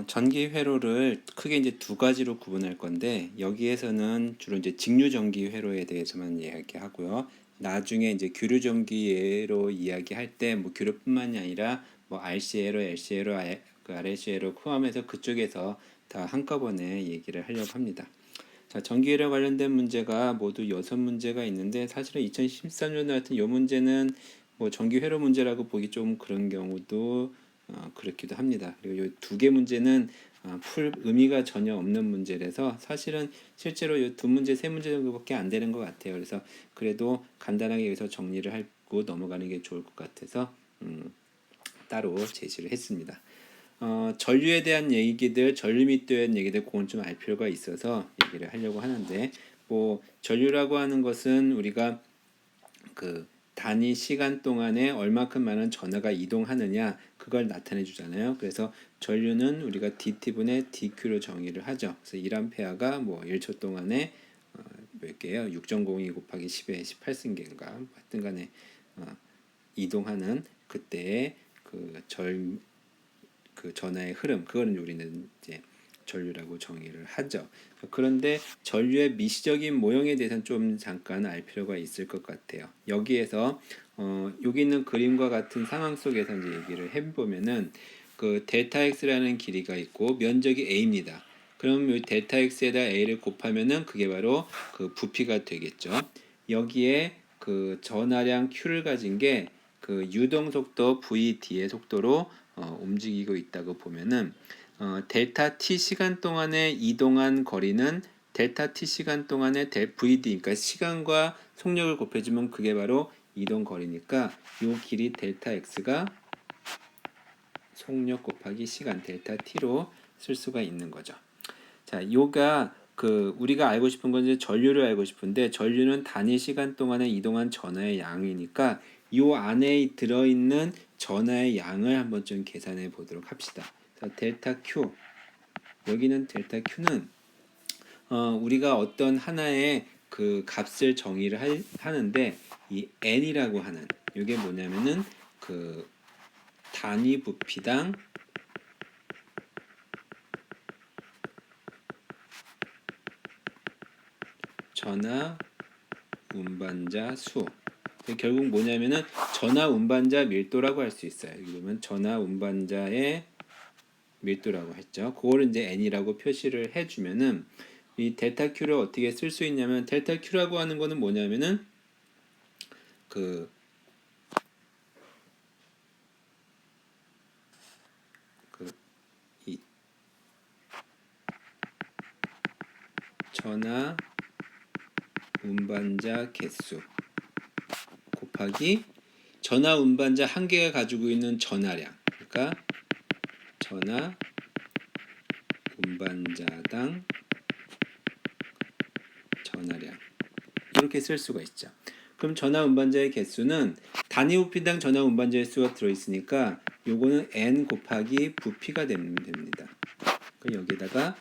전기 회로를 크게 이제 두 가지로 구분할 건데 여기에서는 주로 이제 직류 전기 회로에 대해서만 이야기하고요. 나중에 이제 교류 전기 회로 이야기할 때 뭐 교류뿐만이 아니라 뭐 RC 회로, LC 회로, RC 회로 포함해서 그쪽에서 다 한꺼번에 얘기를 하려고 합니다. 자, 전기 회로 관련된 문제가 모두 6문제가 있는데 사실은 2013년 같은 이 문제는 뭐 전기 회로 문제라고 보기 좀 그런 경우도 그렇기도 합니다. 그리고 이 두 개 문제는 풀 의미가 전혀 없는 문제라서 사실은 실제로 이 두 문제, 세 문제 정도밖에 안 되는 것 같아요. 그래서 그래도 간단하게 여기서 정리를 하고 넘어가는 게 좋을 것 같아서 따로 제시를 했습니다. 전류에 대한 얘기들, 전류密도에 대한 얘기들 그건 좀 알 필요가 있어서 얘기를 하려고 하는데 뭐 전류라고 하는 것은 우리가 그 단위 시간 동안에 얼마큼 많은 전하가 이동하느냐 그걸 나타내 주잖아요. 그래서 전류는 우리가 dt분의 dq로 정의를 하죠. 그래서 1A가 뭐 1초 동안에 몇 개요? 6.02 곱하기 10의 18승계인가 하여튼 간에 이동하는 그때의 그 전하의 흐름 그거는 우리는 이제 전류라고 정의를 하죠. 그런데 전류의 미시적인 모형에 대해서는 좀 잠깐 알 필요가 있을 것 같아요. 여기에서 여기 있는 그림과 같은 상황 속에서 이제 얘기를 해보면은 그 델타 x라는 길이가 있고 면적이 a입니다. 그럼 이 델타 x에다 a를 곱하면은 그게 바로 그 부피가 되겠죠. 여기에 그 전하량 q를 가진 게 그 유동 속도 vd의 속도로 움직이고 있다고 보면은 델타 t 시간 동안에 이동한 거리는 델타 t 시간 동안에 vd 그러니까 시간과 속력을 곱해주면 그게 바로 이동 거리니까 요 길이 델타 x가 속력 곱하기 시간 델타 t로 쓸 수가 있는 거죠. 자, 요가 그 우리가 알고 싶은 건 이제 전류를 알고 싶은데 전류는 단위 시간 동안에 이동한 전하의 양이니까 요 안에 들어있는 전하의 양을 한번 좀 계산해 보도록 합시다. 자, 델타 Q 여기는 델타 Q는 우리가 어떤 하나의 그 값을 정의를 하는데 이 n이라고 하는 이게 뭐냐면은 그 단위 부피당 전하 운반자 수 결국 뭐냐면은 전하 운반자 밀도라고 할 수 있어요. 여기 보면 전하 운반자의 밀도라고 했죠. 그거를 이제 n이라고 표시를 해주면은 이 델타 q를 어떻게 쓸 수 있냐면 델타 q라고 하는 거는 뭐냐면은 그 이 전하 운반자 개수 곱하기 전하 운반자 한 개가 가지고 있는 전하량 그러니까 전하 운반자당 전하량 이렇게 쓸 수가 있죠. 그럼 전하 운반자의 개수는 단위 부피당 전하 운반자의 수가 들어있으니까 요거는 n 곱하기 부피가 되면 됩니다. 그럼 여기다가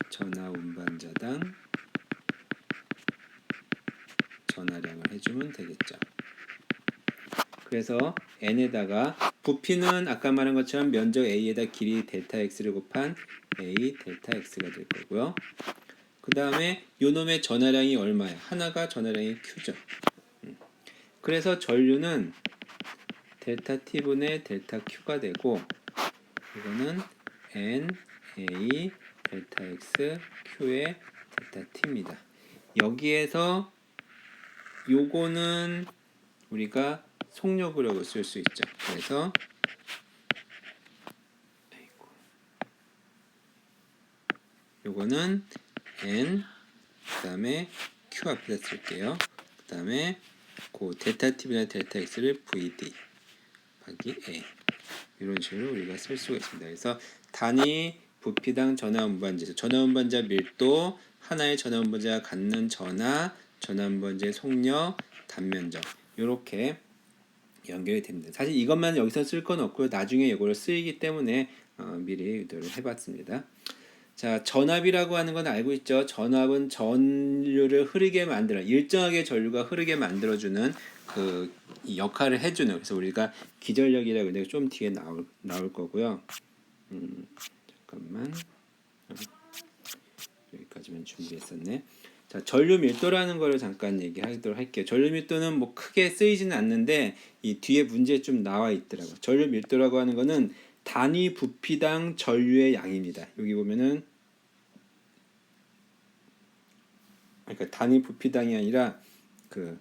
전하 운반자당 전하량을 해주면 되겠죠. 그래서 n에다가 부피는 아까 말한 것처럼 면적 a에다 길이 델타 x를 곱한 a 델타 x가 될 거고요. 그 다음에 요놈의 전하량이 얼마야? 하나가 전하량이 q죠. 그래서 전류는 델타 t분의 델타 q가 되고 이거는 n a 델타 x q의 델타 t입니다. 여기에서 요거는 우리가 속력이라고 쓸 수 있죠. 그래서 요거는 n 그 다음에 q 앞에다 쓸게요. 그 다음에 그 델타 t분의 델타 x를 vd 하기 a 이런 식으로 우리가 쓸 수가 있습니다. 그래서 단위 부피당 전하 운반자 전하 운반자 밀도 하나의 전하 운반자가 갖는 전하 운반자의 속력 단면적 이렇게 연결이 됩니다. 사실 이것만 여기서 쓸 건 없고요. 나중에 이거를 쓰이기 때문에 미리 의도를 해봤습니다. 자, 전압이라고 하는 건 알고 있죠. 전압은 전류를 흐르게 만들어 일정하게 전류가 흐르게 만들어주는 그 역할을 해주는 그래서 우리가 기전력이라고 하는데 좀 뒤에 나올 거고요. 잠깐만. 여기까지만 준비했었네. 자, 전류 밀도라는 거를 잠깐 얘기하도록 할게요. 전류 밀도는 뭐 크게 쓰이지는 않는데 이 뒤에 문제에 좀 나와 있더라고요. 전류 밀도라고 하는 거는 단위 부피당 전류의 양입니다. 여기 보면은 그러니까 단위 부피당이 아니라 그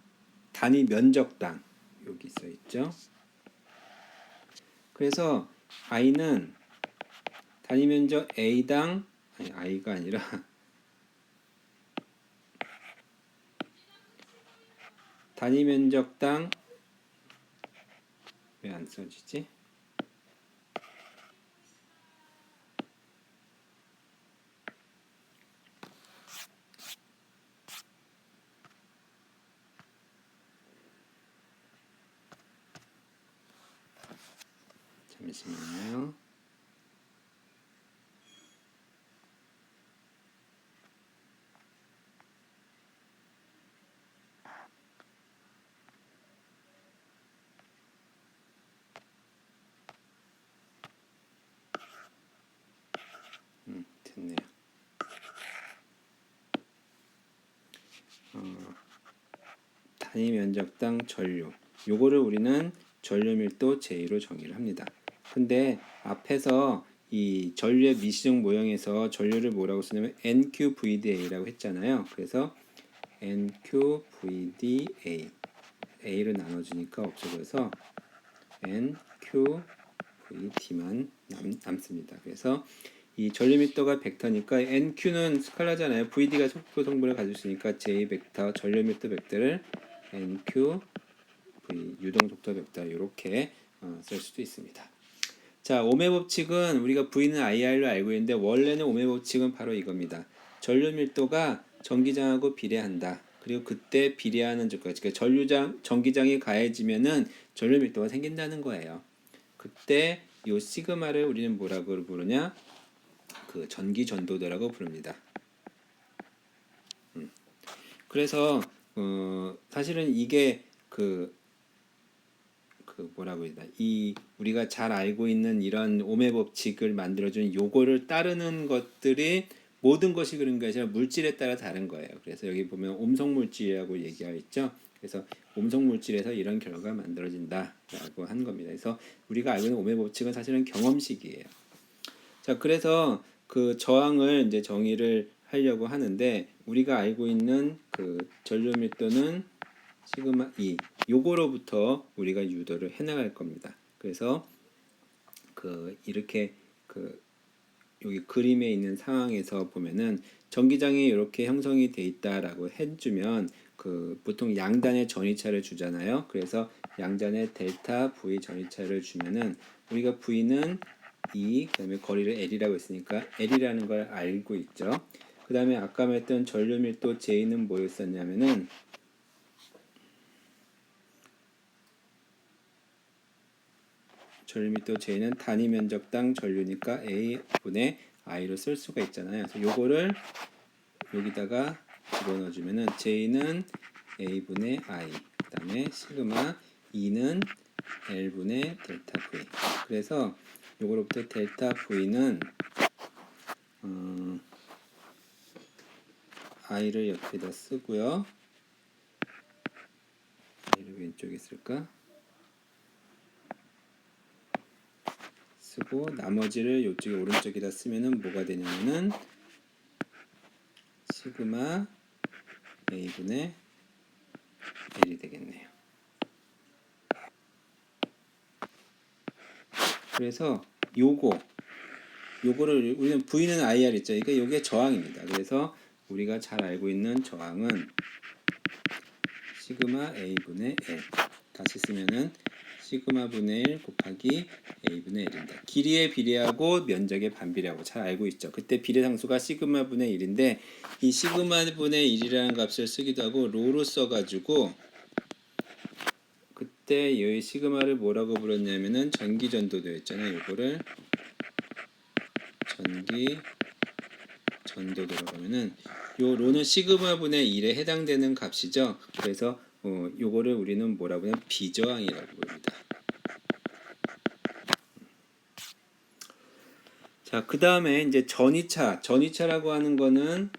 단위 면적당 여기 써 있죠. 그래서 I는 단위 면적 A당 아니 I가 아니라 단위 면적당 왜 안 써지지? 잠시만요. 됐네요. 단위 면적당 전류. 요거를 우리는 전류 밀도 J로 정의를 합니다. 근데 앞에서 이 전류의 미시적 모형에서 전류를 뭐라고 쓰냐면 NQVDA라고 했잖아요. 그래서 NQVDA A를 나눠주니까 없어져서 NQVD만 남습니다. 그래서 이 전류 밀도가 벡터니까 NQ는 스칼라잖아요. VD가 속도 성분을 가지고 있으니까 J 벡터 전류 밀도 벡터를 NQ V 유동 속도 벡터 이렇게 쓸 수도 있습니다. 자, 오메 법칙은 우리가 V는 IR로 알고 있는데 원래는 오메 법칙은 바로 이겁니다. 전류 밀도가 전기장하고 비례한다. 그리고 그때 비례하는 적까지 그러니까 전기장이 가해지면은 전류 밀도가 생긴다는 거예요. 그때 요 시그마를 우리는 뭐라고 부르냐? 그 전기 전도도라고 부릅니다. 그래서 사실은 이게 뭐라고 해야 되나 이 우리가 잘 알고 있는 이런 오메 법칙을 만들어준 요거를 따르는 것들이 모든 것이 그런 게 아니라 물질에 따라 다른 거예요. 그래서 여기 보면 옴성 물질이라고 얘기하고 있죠. 그래서 옴성 물질에서 이런 결과가 만들어진다라고 한 겁니다. 그래서 우리가 알고 있는 오메 법칙은 사실은 경험식이에요. 자, 그래서 그 저항을 이제 정의를 하려고 하는데 우리가 알고 있는 그 전류 밀도는 시그마 2 요거로부터 우리가 유도를 해 나갈 겁니다. 그래서 이렇게 여기 그림에 있는 상황에서 보면은 전기장이 이렇게 형성이 돼 있다라고 해주면 보통 양단의 전위차를 주잖아요. 그래서 양단의 델타 V 전위차를 주면은 우리가 V는 2 그다음에 거리를 L이라고 했으니까 L이라는 걸 알고 있죠. 그 다음에 아까 말했던 전류 밀도 J는 뭐였었냐면은 전류 밀도 J는 단위 면적당 전류니까 A분의 I로 쓸 수가 있잖아요. 그래서 요거를 여기다가 집어넣어주면은 J는 A분의 I 그 다음에 시그마 E는 L분의 델타 V 그래서 요거로부터 델타 V는 I를 옆에다 쓰고요. I를 왼쪽에 쓸까? 쓰고 나머지를 이쪽에 오른쪽에다 쓰면은 뭐가 되냐면은 시그마 A분의 L이 되겠네요. 그래서 요거를 우리는 V는 IR 있죠. 그러니까 요게 저항입니다. 그래서 우리가 잘 알고 있는 저항은 시그마 A분의 L 다시 쓰면은 시그마 분의 1 곱하기 A분의 L입니다. 길이에 비례하고 면적에 반비례하고 잘 알고 있죠. 그때 비례상수가 시그마 분의 1인데 이 시그마 분의 1이라는 값을 쓰기도 하고 로로 써가지고 그때 이 시그마를 뭐라고 불렀냐면은 전기전도도였잖아요. 이거를 전기전도도라고 하면은 요 로는 시그마 분의 1에 해당되는 값이죠. 그래서 요거를 우리는 뭐라고 하냐면 비저항이라고 부릅니다. 자, 그 다음에 이제 전이차. 전이차라고 하는 거는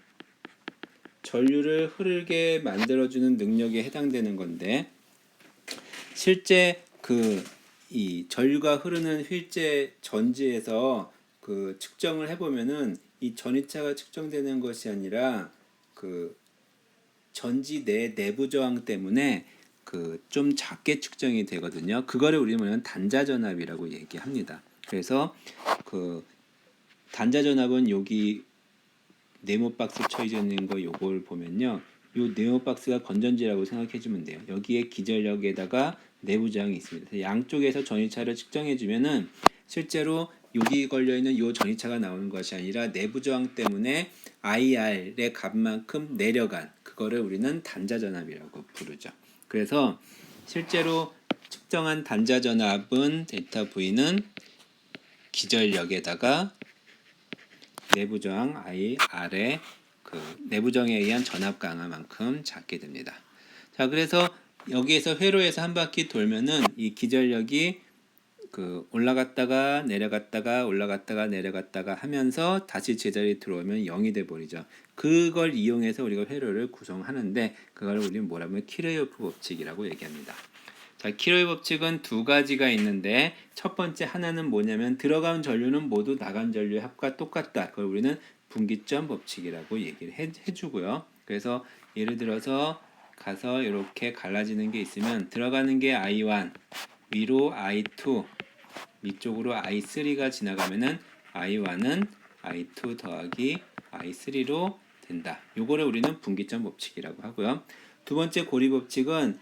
전류를 흐르게 만들어주는 능력에 해당되는 건데, 실제 이 전류가 흐르는 휠제 전지에서 그 측정을 해보면은 이 전이차가 측정되는 것이 아니라 그 전지 내 내부 저항 때문에 그 좀 작게 측정이 되거든요. 그거를 우리는 단자 전압이라고 얘기합니다. 그래서 그 단자 전압은 여기 네모 박스 쳐져 있는 거 요걸 보면요. 요 네모 박스가 건전지라고 생각해 주면 돼요. 여기에 기전력에다가 내부 저항이 있습니다. 양쪽에서 전이차를 측정해 주면은 실제로 여기 걸려 있는 요 전이차가 나오는 것이 아니라 내부 저항 때문에 IR의 값만큼 내려간 그거를 우리는 단자 전압이라고 부르죠. 그래서 실제로 측정한 단자 전압은 델타 V는 기전력에다가 내부 저항 IR의 그 내부 저항에 의한 전압 강화만큼 작게 됩니다. 자, 그래서 여기에서 회로에서 한 바퀴 돌면은 이 기전력이 그 올라갔다가 내려갔다가 올라갔다가 내려갔다가 하면서 다시 제자리에 들어오면 0이 돼 버리죠. 그걸 이용해서 우리가 회로를 구성하는데 그걸 우리는 뭐라면 키르요프 법칙이라고 얘기합니다. 자, 키로의 법칙은 두 가지가 있는데 첫 번째 하나는 뭐냐면 들어간 전류는 모두 나간 전류의 합과 똑같다. 그걸 우리는 분기점 법칙이라고 얘기를 해주고요. 그래서 예를 들어서 가서 이렇게 갈라지는 게 있으면 들어가는 게 I1, 위로 I2, 위쪽으로 I3가 지나가면은 I1은 I2 더하기 I3로 된다. 요거를 우리는 분기점 법칙이라고 하고요. 두 번째 고리 법칙은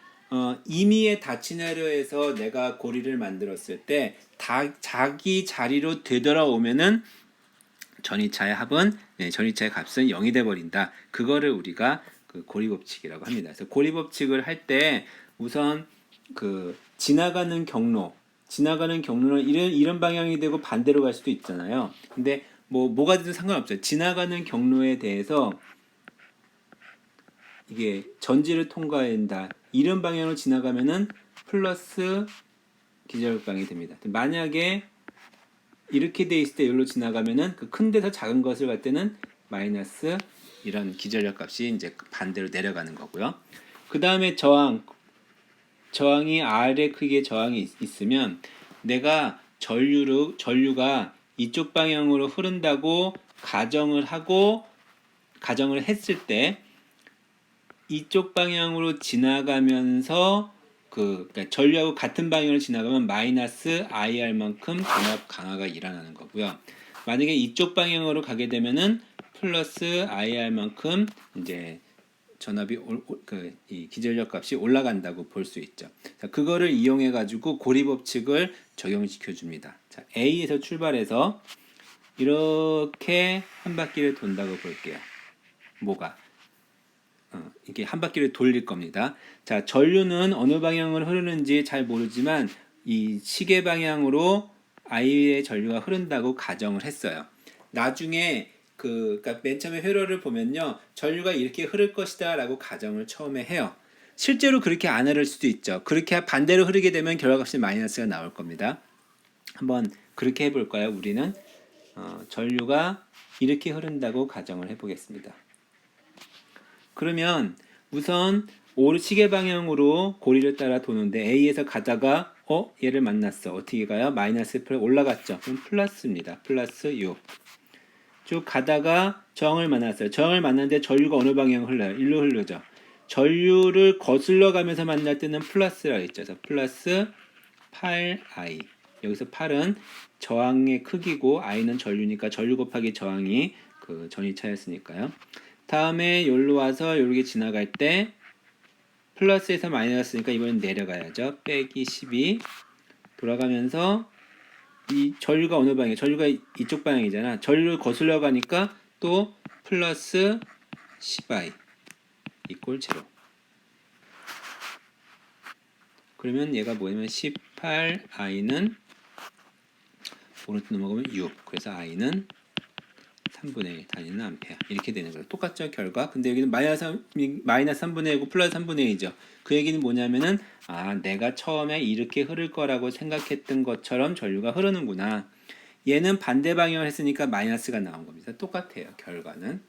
임의의 다치나료에서 내가 고리를 만들었을 때 자기 자리로 되돌아오면은 전이차의 합은 전이차의 값은 0이 돼 버린다. 그거를 우리가 그 고리 법칙이라고 합니다. 그래서 고리 법칙을 할 때 우선 그 지나가는 경로는 이런 방향이 되고 반대로 갈 수도 있잖아요. 근데 뭐가 되든 상관없어요. 지나가는 경로에 대해서 이게 전지를 통과해야 한다. 이런 방향으로 지나가면은 플러스 기저력방이 됩니다. 만약에 이렇게 돼 있을 때 여기로 지나가면은 그 큰 데서 작은 것을 갈 때는 마이너스 이런 기저력 값이 이제 반대로 내려가는 거고요. 그 다음에 저항이 R의 크기의 저항이 있으면 내가 전류가 이쪽 방향으로 흐른다고 가정을 했을 때 이쪽 방향으로 지나가면서 그러니까 전류하고 같은 방향으로 지나가면 마이너스 IR만큼 전압 강화가 일어나는 거고요. 만약에 이쪽 방향으로 가게 되면은 플러스 IR만큼 이제 전압이 이 기전력 값이 올라간다고 볼 수 있죠. 자, 그거를 이용해 가지고 고리 법칙을 적용시켜 줍니다. 자, A에서 출발해서 이렇게 한 바퀴를 돈다고 볼게요. 뭐가? 이게 한 바퀴를 돌릴 겁니다. 자, 전류는 어느 방향으로 흐르는지 잘 모르지만 이 시계 방향으로 I의 전류가 흐른다고 가정을 했어요. 나중에 그러니까 맨 처음에 회로를 보면요, 전류가 이렇게 흐를 것이다라고 가정을 처음에 해요. 실제로 그렇게 안 흐를 수도 있죠. 그렇게 반대로 흐르게 되면 결과값이 마이너스가 나올 겁니다. 한번 그렇게 해볼까요? 우리는 전류가 이렇게 흐른다고 가정을 해보겠습니다. 그러면 우선 시계 방향으로 고리를 따라 도는데 A에서 가다가 얘를 만났어. 어떻게 가요? 마이너스 올라갔죠. 그럼 플러스입니다. 플러스 6. 쭉 가다가 저항을 만났어요. 저항을 만났는데 전류가 어느 방향으로 흘러요? 일로 흐르죠. 전류를 거슬러 가면서 만날 때는 플러스라고 했죠. 그래서 플러스 8I. 여기서 8은 저항의 크기고 I는 전류니까 전류 곱하기 저항이 그 전이차였으니까요. 다음에 여기로 와서 이렇게 지나갈 때 플러스에서 마이너스니까 이번엔 내려가야죠. 빼기 12 돌아가면서 이 전류가 어느 방향이에요? 전류가 이쪽 방향이잖아. 전류를 거슬러 가니까 또 플러스 10i 이꼴 0. 그러면 얘가 뭐냐면 18i는 오른쪽 넘어가면 6. 그래서 i는 3분의 1 다니는 암페어 이렇게 되는 거예요. 똑같죠 결과. 근데 여기는 마이너스 3분의 1이고 플러스 3분의 1이죠. 그 얘기는 뭐냐면은 내가 처음에 이렇게 흐를 거라고 생각했던 것처럼 전류가 흐르는구나. 얘는 반대 방향을 했으니까 마이너스가 나온 겁니다. 똑같아요. 결과는.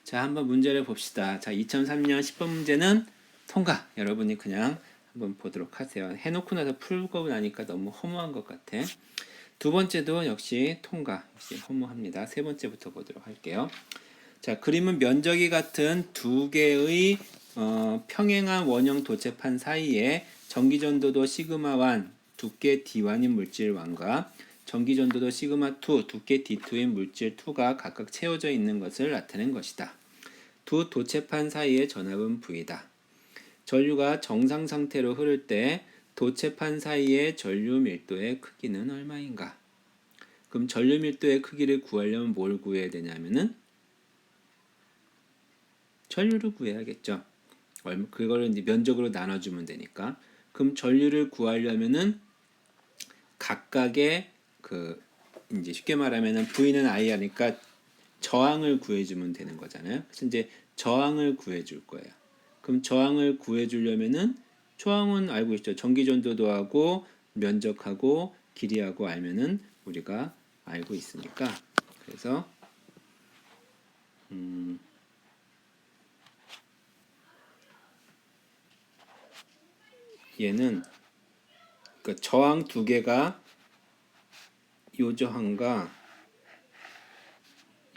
자, 한번 문제를 봅시다. 자, 2003년 10번 문제는 통과. 여러분이 그냥 한번 보도록 하세요. 해놓고 나서 풀고 나니까 너무 허무한 것 같아. 두 번째도 역시 통과. 역시 허무합니다. 세 번째부터 보도록 할게요. 자, 그림은 면적이 같은 두 개의 평행한 원형 도체판 사이에 전기전도도 시그마1 두께 D1인 물질 1과 전기전도도 시그마2 두께 D2인 물질 2가 각각 채워져 있는 것을 나타낸 것이다. 두 도체판 사이의 전압은 V다. 전류가 정상 상태로 흐를 때 도체판 사이의 전류 밀도의 크기는 얼마인가? 그럼 전류 밀도의 크기를 구하려면 뭘 구해야 되냐면은 전류를 구해야겠죠. 그거를 이제 면적으로 나눠주면 되니까. 그럼 전류를 구하려면은 각각의 이제 쉽게 말하면은 V는 I하니까 저항을 구해주면 되는 거잖아요. 그래서 이제 저항을 구해줄 거예요. 그럼 저항을 구해주려면은 저항은 알고 있죠. 전기전도도 하고 면적하고 길이하고 알면은 우리가 알고 있으니까. 그래서 얘는 저항 두 개가 요 저항과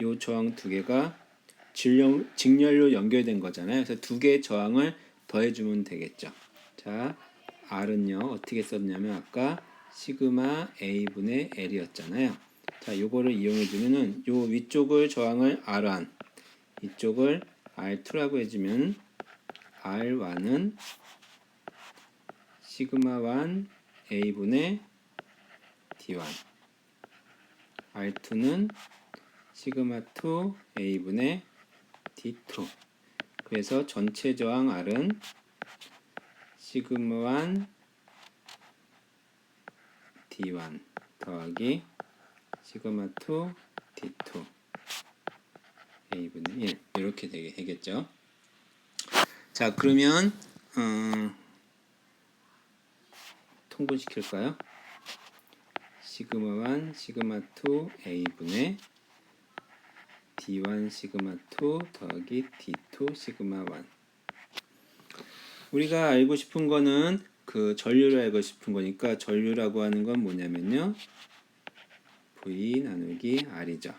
요 저항 두 개가 직렬로 연결된 거잖아요. 그래서 두 개의 저항을 더해주면 되겠죠. 자, R은요 어떻게 썼냐면 아까 시그마 A분의 L이었잖아요. 자, 요거를 이용해주면은 요 위쪽을 저항을 R1, 이쪽을 R2라고 해주면 R1은 시그마 1 A분의 D1, R2는 시그마 2 A분의 D2. 그래서 전체 저항 R은 시그마 1 D1 더하기 시그마 2 D2 A분의 1 이렇게 되겠죠. 자, 그러면 통분시킬까요? 시그마 1 시그마 2 A분의 D1 시그마 2 더하기 D2 시그마 1. 우리가 알고 싶은 거는 전류를 알고 싶은 거니까 전류라고 하는 건 뭐냐면요. V 나누기 R이죠.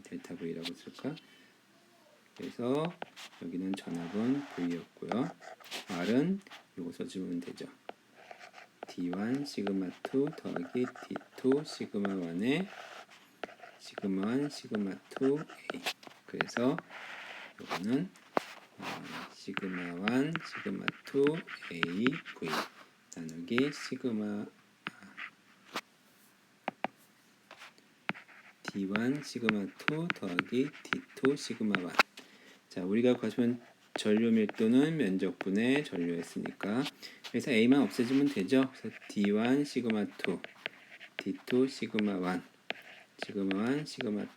델타 V라고 쓸까? 그래서 여기는 전압은 V였고요. R은 요거 써주면 되죠. D1 시그마 2 더하기 D2 시그마 1의 시그마 1 시그마 2 A. 그래서 요거는 시그마 1 시그마 2 A V 나누기 시그마 D1 시그마 2 더하기 D2 시그마 1. 자, 우리가 구하면 전류 밀도는 면적분의 전류였으니까 그래서 A만 없애주면 되죠. 그래서 D1 시그마 2 D2 시그마 1 시그마 1 시그마 2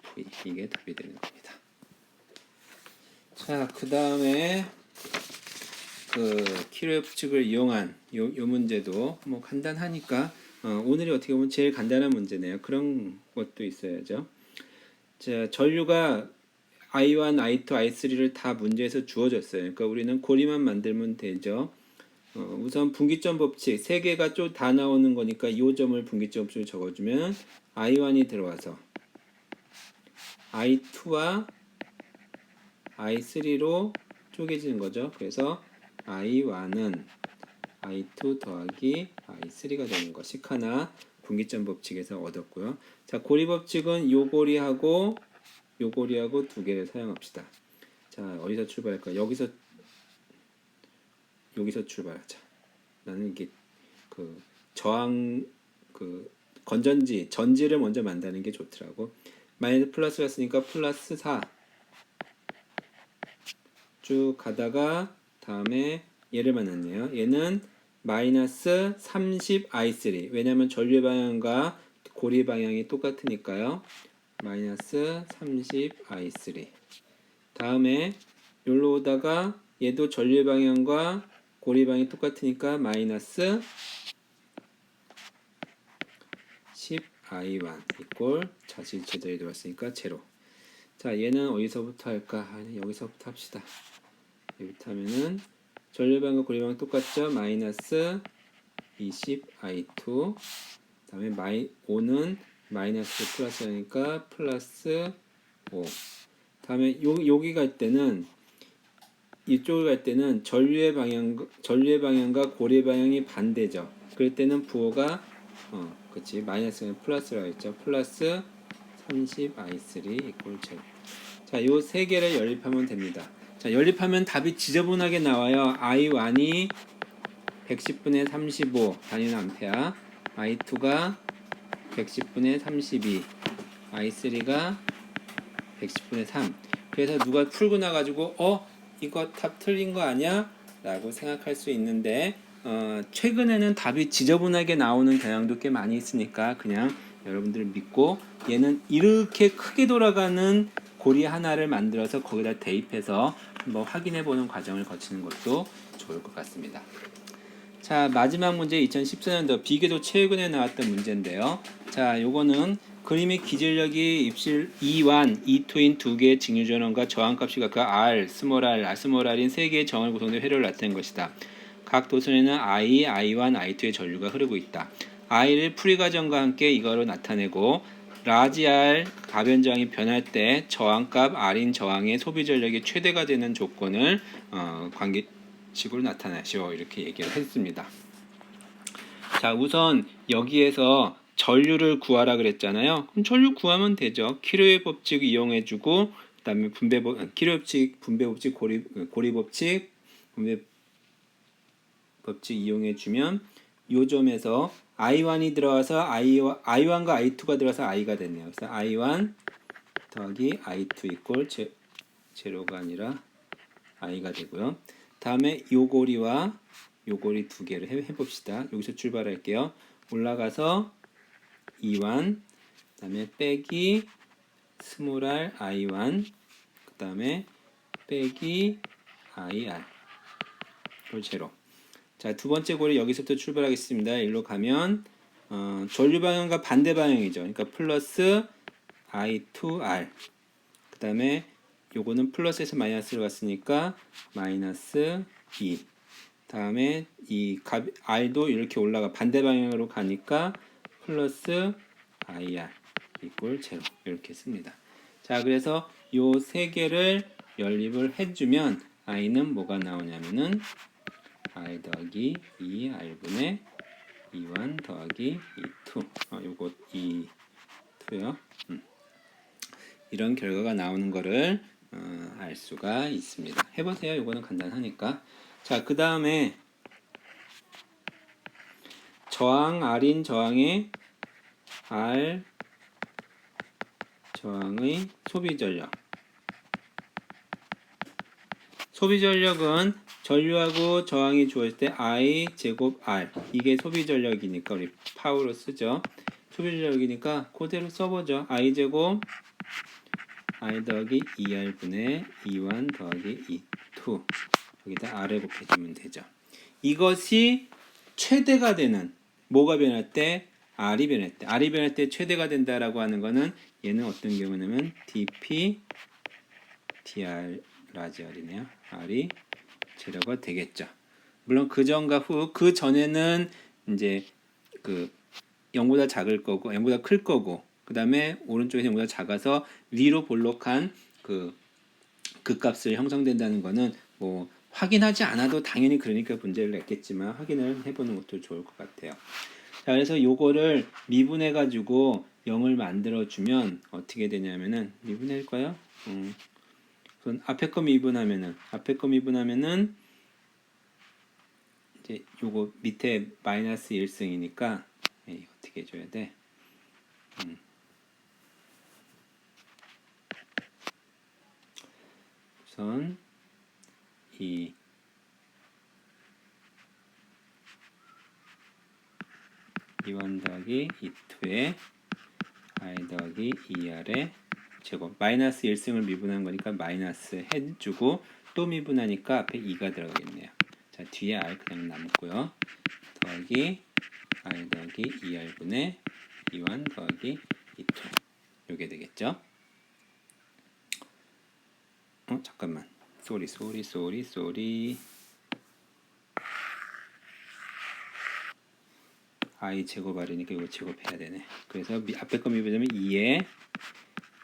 V 이게 답이 되는 겁니다. 자, 그 다음에 키로의 법칙을 이용한 요 문제도 뭐 간단하니까 오늘이 어떻게 보면 제일 간단한 문제네요. 그런 것도 있어야죠. 자, 전류가 I1, I2, I3를 다 문제에서 주어졌어요. 그러니까 우리는 고리만 만들면 되죠. 우선 분기점 법칙 세 개가 좀 다 나오는 거니까 이 점을 분기점 법칙으로 적어주면 I1이 들어와서 I2와 I3로 쪼개지는 거죠. 그래서 I1은 I2 더하기 I3가 되는 것씩 하나 분기점 법칙에서 얻었고요. 자, 고리 법칙은 요 고리하고 요 고리하고 두 개를 사용합시다. 자, 어디서 출발할까? 여기서 출발하자. 나는 이게 저항 전지를 먼저 만드는 게 좋더라고. 마이너스 플러스가 있으니까 플러스 4 쭉 가다가 다음에 얘를 만났네요. 얘는 마이너스 30 I3 왜냐면 전류 방향과 고리 방향이 똑같으니까요. 마이너스 30 I3 다음에 여기로 오다가 얘도 전류 방향과 고리 방향이 똑같으니까 마이너스 10 i1 이꼴 자식 제자리 들어왔으니까 제로. 자, 얘는 어디서부터 할까? 여기서부터 합시다. 여기부터 하면은 전류방과 고리방 똑같죠? 마이너스 20i2. 다음에 5는 마이너스 플러스니까 플러스 5. 다음에 여기 갈 때는 이쪽을 갈 때는 전류의 방향과 고리 방향이 반대죠. 그럴 때는 부호가 그치 마이너스는 플러스라고 했죠. 플러스 30i3 이꼴 제로. 자, 요 세 개를 연립하면 됩니다. 자, 연립하면 답이 지저분하게 나와요. i1이 110분의 35 단위는 암페어, i2가 110분의 32, i3가 110분의 3. 그래서 누가 풀고 나가지고 이거 답 틀린 거 아니야? 라고 생각할 수 있는데 최근에는 답이 지저분하게 나오는 경향도 꽤 많이 있으니까 그냥 여러분들 믿고 얘는 이렇게 크게 돌아가는 고리 하나를 만들어서 거기다 대입해서 한번 확인해 보는 과정을 거치는 것도 좋을 것 같습니다. 자, 마지막 문제 2014년도 비교도 최근에 나왔던 문제인데요. 자, 요거는 그림의 기질력이 입실 E1, E2인 두 개의 직류전원과 저항값이 각각 R, 스몰 r, 스몰 r인 세 개의 정을 구성된 회로를 나타낸 것이다. 각 도선에는 I, I1, I2의 전류가 흐르고 있다. I를 풀이 과정과 함께 이거로 나타내고 라지 R 가변 저항이 변할 때 저항값 R인 저항의 소비 전력이 최대가 되는 조건을 관계식으로 나타내시오. 이렇게 얘기를 했습니다. 자, 우선 여기에서 전류를 구하라 그랬잖아요. 그럼 전류 구하면 되죠. 키로의 법칙 이용해주고 그다음에 키로의 법칙, 분배 법칙, 고리 법칙, 분배 법칙 이용해주면 요 점에서 I1이 들어와서 I1과 I2가 들어와서 I가 됐네요. 그래서 I1 더하기 I2 이꼴 제로가 아니라 I가 되고요. 다음에 요 고리와 요 고리 두 개를 해봅시다. 여기서 출발할게요. 올라가서 E1, 그 다음에 빼기 스몰 r I1, 그 다음에 빼기 IR 이걸 제로. 자, 두 번째 고리 여기서부터 출발하겠습니다. 일로 가면 전류 방향과 반대 방향이죠. 그러니까 플러스 I2R. 그 다음에 요거는 플러스에서 마이너스로 갔으니까 마이너스 2. 다음에 이 R도 이렇게 올라가 반대 방향으로 가니까 플러스 IR 이꼴 제로 이렇게 씁니다. 자, 그래서 요 세 개를 연립을 해주면 I는 뭐가 나오냐면은 I 더하기 2R분의 E1 더하기 E2 요거 E2요. 이런 결과가 나오는 거를 알 수가 있습니다. 해보세요. 요거는 간단하니까. 자, 그 다음에 저항 R인 저항의 R 저항의 소비 전력. 소비 전력은 전류하고 저항이 주어질 때 I 제곱 R 이게 소비 전력이니까 우리 파워로 쓰죠. 소비 전력이니까 그대로 써보죠. I 제곱 I 더하기 2R분의 E1 더하기 E2 여기다 R을 곱해주면 되죠. 이것이 최대가 되는 뭐가 변할 때? R이 변할 때. R이 변할 때 최대가 된다라고 하는 거는 얘는 어떤 경우냐면 dP dR 라지 R이네요. R이 제로가 되겠죠. 물론 그 전과 후 그 전에는 이제 그 0보다 작을 거고 0보다 클 거고 그 다음에 오른쪽에서 0보다 작아서 위로 볼록한 그 값을 형성된다는 거는 뭐 확인하지 않아도 당연히 그러니까 문제를 냈겠지만 확인을 해보는 것도 좋을 것 같아요. 자, 그래서 요거를 미분해 가지고 0을 만들어 주면 어떻게 되냐면은 미분할까요? 앞에 거 미분하면은 이제 요거 밑에 마이너스 1승이니까 어떻게 해줘야 돼? 우선 이 E1 더하기 E2에 I 더하기 2R의 제곱 마이너스 1승을 미분한 거니까 마이너스 해주고 또 미분하니까 앞에 2가 들어가겠네요. 자, 뒤에 R 그냥 남고요. 더하기 I 더하기 2R분의 E1 더하기 E2 요게 되겠죠. 잠깐만. 쏘리. I 제곱하려니까 이거 제곱해야 되네. 그래서 앞에 거 미분하면 2에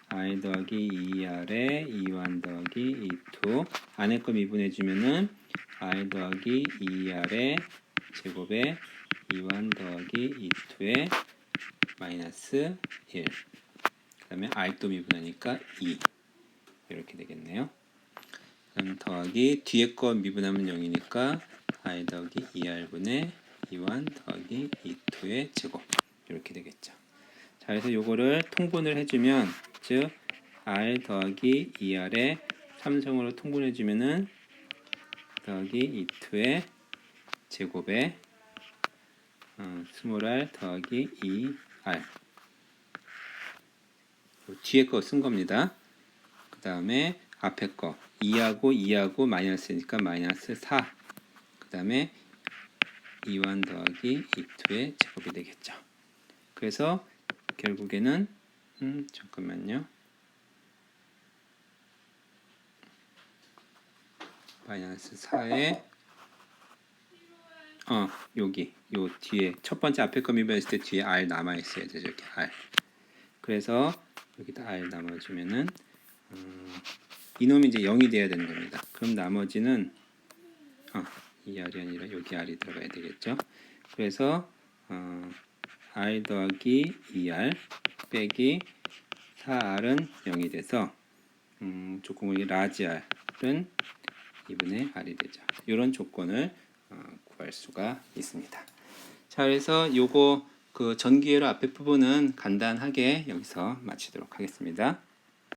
I 더하기 2R에 E1 더하기 E2 안에 거 미분해주면은 I 더하기 2R에 제곱에 E1 더하기 E2에 마이너스 1 그 다음에 R 또 미분하니까 2 이렇게 되겠네요. 그다음 더하기 뒤에 거 미분하면 0이니까 I 더하기 2R분의 E1 더하기 E2의 제곱 이렇게 되겠죠. 자, 그래서 요거를 통분을 해주면 즉 R 더하기 2R에 3성으로 통분해주면은 더하기 E2의 제곱에 스몰 r 더하기 2R 뒤에 거 쓴 겁니다. 그 다음에 앞에 거 2하고 마이너스니까 마이너스 4 그 다음에 E1 더하기 E2의 제곱이 되겠죠. 그래서 결국에는 잠깐만요. 마이너스 4에 여기 요 뒤에 첫 번째 앞에 거 미분했을 때 뒤에 R 남아 있어야 되죠. 이렇게 R. 그래서 여기다 R 남아주면은 이놈이 이제 0이 돼야 되는 겁니다. 그럼 나머지는 이 R이 아니라 여기 R이 들어가야 되겠죠. 그래서 R 더하기 2R 빼기 4R은 0이 돼서 조건이 라지 R은 2분의 R이 되죠. 이런 조건을 구할 수가 있습니다. 자, 그래서 요거 그 전기회로 앞에 부분은 간단하게 여기서 마치도록 하겠습니다.